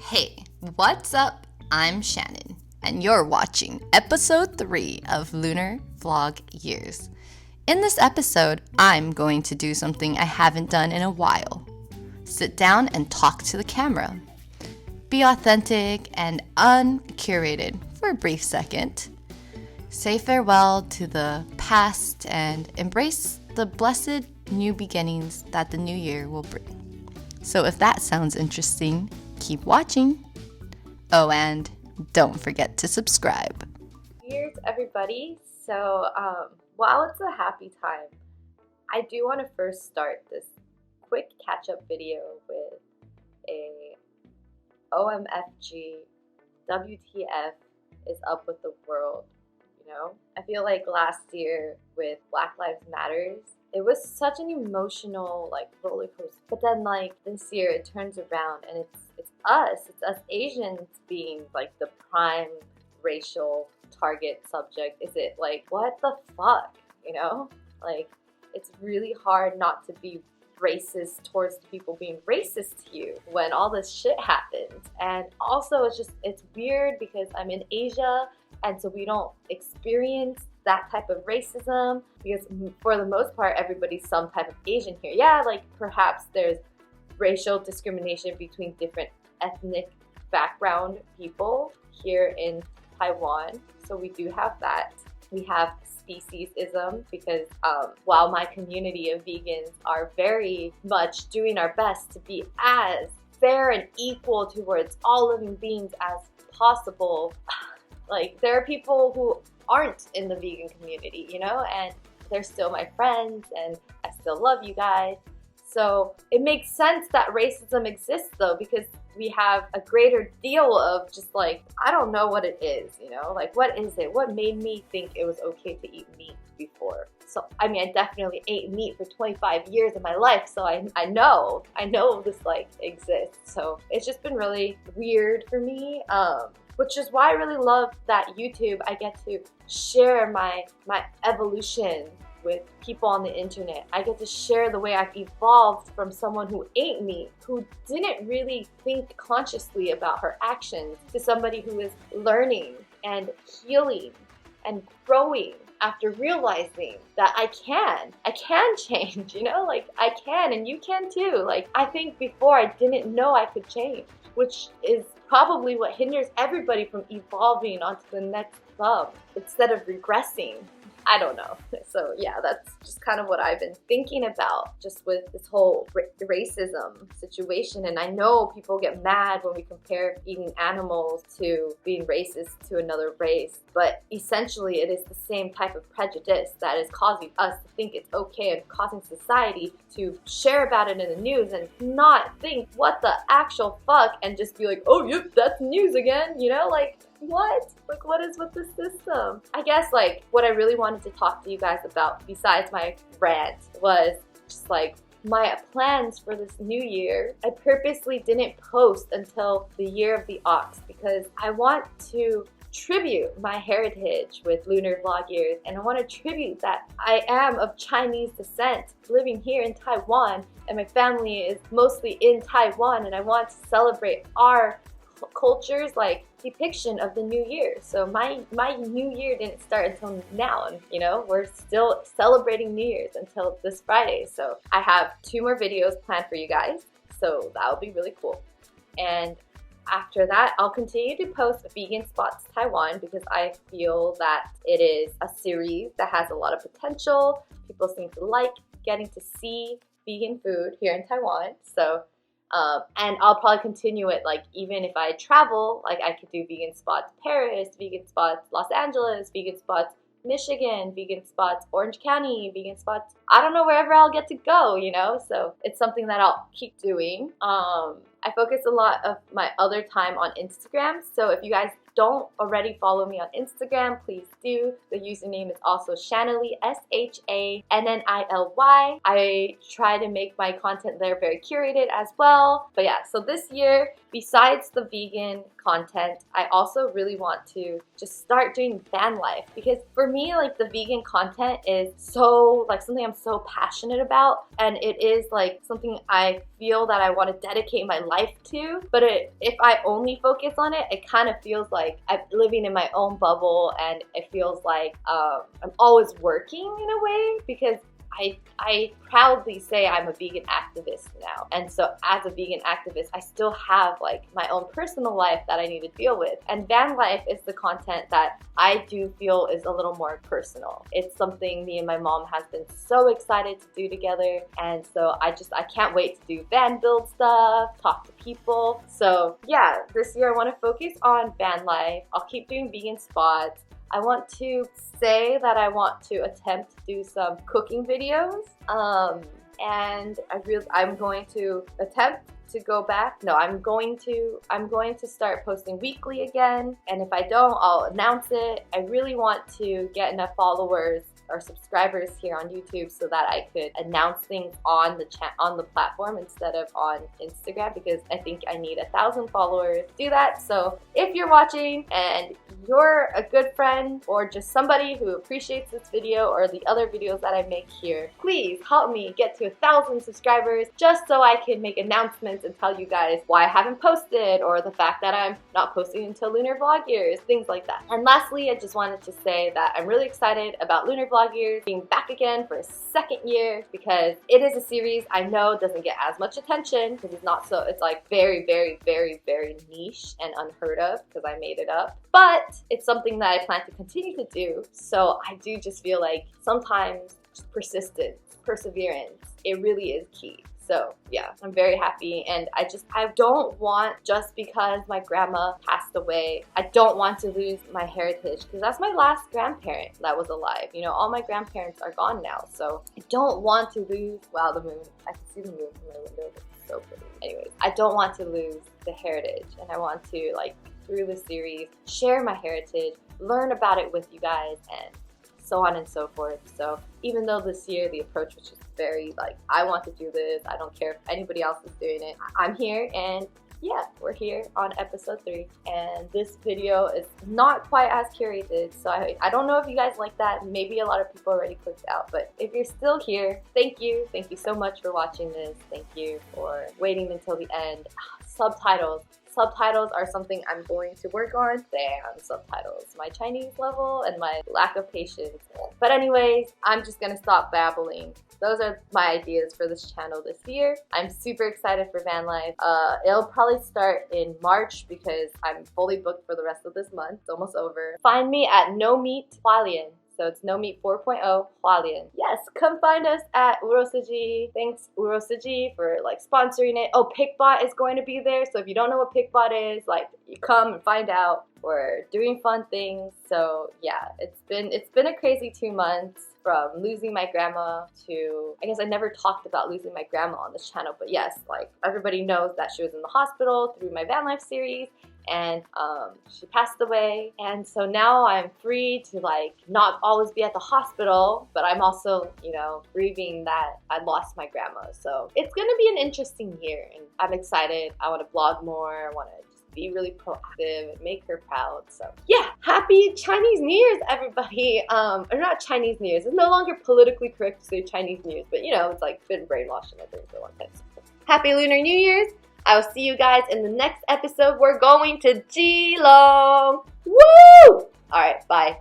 Hey, what's up? I'm Shannon, and you're watching episode 3 of Lunar Vlog Years. In this episode, I'm going to do something I haven't done in a while. Sit down and talk to the camera. Be authentic and uncurated for a brief second. Say farewell to the past and embrace the blessed new beginnings that the new year will bring. So if that sounds interesting, keep watching. Oh, and don't forget to subscribe. Cheers, everybody. So, while it's a happy time, I do want to first start this quick catch-up video with a OMFG WTF is up with the world, you know? I feel like last year with Black Lives Matters, it was such an emotional roller coaster. But then this year it turns around and it's us Asians being the prime racial target subject. Is it what the fuck, you know? It's really hard not to be racist towards the people being racist to you when all this shit happens. And also it's weird because I'm in Asia and so we don't experience that type of racism because for the most part everybody's some type of Asian here. Yeah, perhaps there's racial discrimination between different ethnic background people here in Taiwan, so we do have that. We have speciesism because while my community of vegans are very much doing our best to be as fair and equal towards all living beings as possible, there are people who aren't in the vegan community, you know, and they're still my friends and I still love you guys. So it makes sense that racism exists though, because we have a greater deal of just I don't know what it is, you know, what is it? What made me think it was okay to eat meat before? So, I mean, I definitely ate meat for 25 years of my life, so I know this exists. So it's just been really weird for me, which is why I really love that YouTube, I get to share my evolution with people on the internet. I get to share the way I've evolved from someone who ate meat, who didn't really think consciously about her actions, to somebody who is learning and healing and growing after realizing that I can change, you know, I can and you can too. I think before I didn't know I could change, which is probably what hinders everybody from evolving onto the next level instead of regressing. I don't know. So yeah, that's just kind of what I've been thinking about just with this whole racism situation. And I know people get mad when we compare eating animals to being racist to another race, but essentially it is the same type of prejudice that is causing us to think it's okay and causing society to share about it in the news and not think what the actual fuck and just be like, oh yep, that's news again, you know, what? What is with the system? I guess what I really wanted to talk to you guys about besides my rant was just my plans for this new year. I purposely didn't post until the year of the ox because I want to tribute my heritage with Lunar Vlog Years, and I want to tribute that I am of Chinese descent living here in Taiwan and my family is mostly in Taiwan, and I want to celebrate our culture's depiction of the new year. So my new year didn't start until now, and you know, we're still celebrating New Year's until this Friday. So I have 2 more videos planned for you guys, so that'll be really cool. And after that, I'll continue to post Vegan Spots Taiwan because I feel that it is a series that has a lot of potential. People seem to like getting to see vegan food here in Taiwan. So and I'll probably continue it even if I travel, I could do vegan spots Paris, vegan spots Los Angeles, vegan spots Michigan, vegan spots Orange County, vegan spots I don't know, wherever I'll get to go, you know. So it's something that I'll keep doing. I focus a lot of my other time on Instagram, so if you guys don't already follow me on Instagram, please do. The username is also Shannily, SHANNILY. I try to make my content there very curated as well. But yeah, so this year, besides the vegan content, I also really want to just start doing van life, because for me, the vegan content is so something I'm so passionate about, and it is something I feel that I want to dedicate my life too. But if I only focus on it, it kind of feels like I'm living in my own bubble, and it feels like I'm always working in a way, because I proudly say I'm a vegan activist now. And so as a vegan activist, I still have like my own personal life that I need to deal with. And van life is the content that I do feel is a little more personal. It's something me and my mom has been so excited to do together. And so I can't wait to do van build stuff, talk to people. So yeah, this year I want to focus on van life. I'll keep doing vegan spots. I want to say that I want to attempt to do some cooking videos, and I'm going to attempt to go back. No, I'm going to start posting weekly again, and if I don't, I'll announce it. I really want to get enough followers or subscribers here on YouTube so that I could announce things on the platform instead of on Instagram, because I think I need 1,000 followers to do that. So if you're watching and you're a good friend or just somebody who appreciates this video or the other videos that I make here, please help me get to 1,000 subscribers just so I can make announcements and tell you guys why I haven't posted, or the fact that I'm not posting until Lunar Vlog Years, things like that. And lastly, I just wanted to say that I'm really excited about Lunar Vlog Years being back again for a second year, because it is a series I know doesn't get as much attention because it's like very, very, very, very niche and unheard of because I made it up. But it's something that I plan to continue to do. So I do just feel like sometimes just persistence, perseverance, it really is key. So yeah, I'm very happy, and I don't want, just because my grandma passed away, I don't want to lose my heritage, because that's my last grandparent that was alive. You know, all my grandparents are gone now, so I don't want to lose, wow, the moon, I can see the moon from my window, it's so pretty. Anyways, I don't want to lose the heritage, and I want to, like, through the series, share my heritage, learn about it with you guys, and so on and so forth. So even though this year the approach was just very like, I want to do this, I don't care if anybody else is doing it, I'm here, and yeah, we're here on episode 3, and this video is not quite as curated, so I don't know if you guys like that. Maybe a lot of people already clicked out, but if you're still here, thank you so much for watching this. Thank you for waiting until the end. Subtitles are something I'm going to work on. Damn, subtitles. My Chinese level and my lack of patience. But anyways, I'm just gonna stop babbling. Those are my ideas for this channel this year. I'm super excited for van life. It'll probably start in March because I'm fully booked for the rest of this month. It's almost over. Find me at No Meat Hualien. So it's No Meat 4.0 Hualien. Yes, come find us at Urosuji. Thanks Urosuji for like sponsoring it. Oh, Pickbot is going to be there. So if you don't know what Pickbot is, like, you come and find out. We're doing fun things. So yeah, it's been a crazy 2 months, from losing my grandma to, I guess I never talked about losing my grandma on this channel, but yes, like, everybody knows that she was in the hospital through my van life series, and she passed away, and so now I'm free to like not always be at the hospital, but I'm also, you know, grieving that I lost my grandma. So it's gonna be an interesting year, and I'm excited. I want to vlog more. I want to be really proactive and make her proud. So yeah, happy Chinese New Year's, everybody. Or not Chinese New Year's. It's no longer politically correct to say Chinese New Year's, but you know, it's like been brainwashed in my brain for a long time. So, happy Lunar New Year's. I will see you guys in the next episode. We're going to Geelong. Woo! Alright, bye.